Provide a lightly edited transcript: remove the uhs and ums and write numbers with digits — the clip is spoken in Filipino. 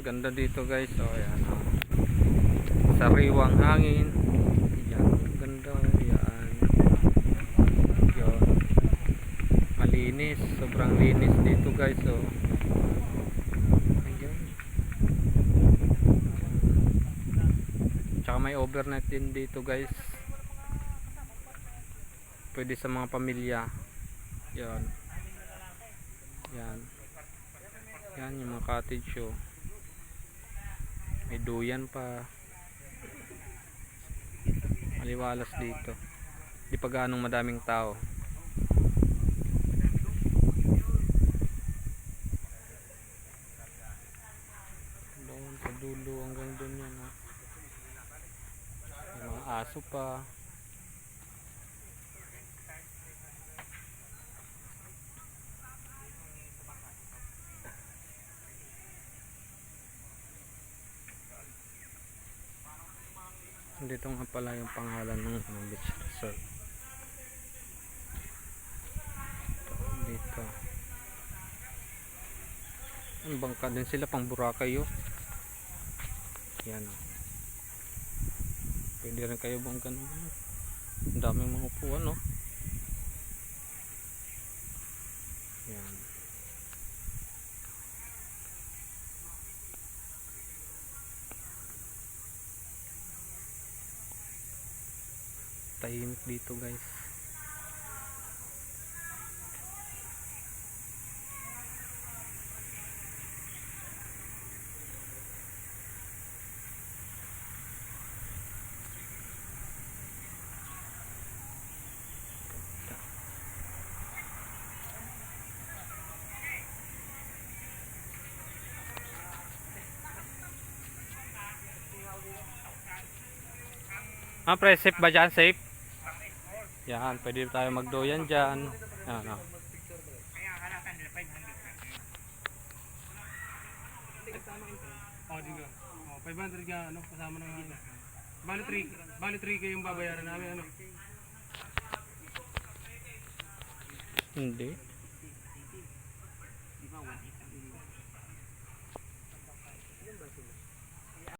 Ganda dito guys. So ayan, oh. Sariwang hangin. Yan, ganda. Yan. Yun. Malinis, sobrang linis dito guys. So ayan. Tsaka may overnight din dito guys. Pwede sa mga pamilya. Yan. Yan. Yan yung mga cottage, oh. May duyan pa. Maliwalas dito. Di pa ganong madaming tao. Doon sa dulo hanggang doon yan, oh. May mga aso pa. Dito nga pala yung pangalan ng beach resort. Dito. Ang bangka din sila pang Boracay, oh. Yan, oh. Pwede rin kayo bang ganun. Ang daming mga upuan, oh. Yan. Tahimik dito guys. Pre, safe ba dyan? Safe? Yan, pwede tayo magdoyan dyan. Yan, oh. Oh, di ba? Oh, 500 ka ano kasama ng ano. Bali 3 kayo yung babayaran namin ano. Hindi.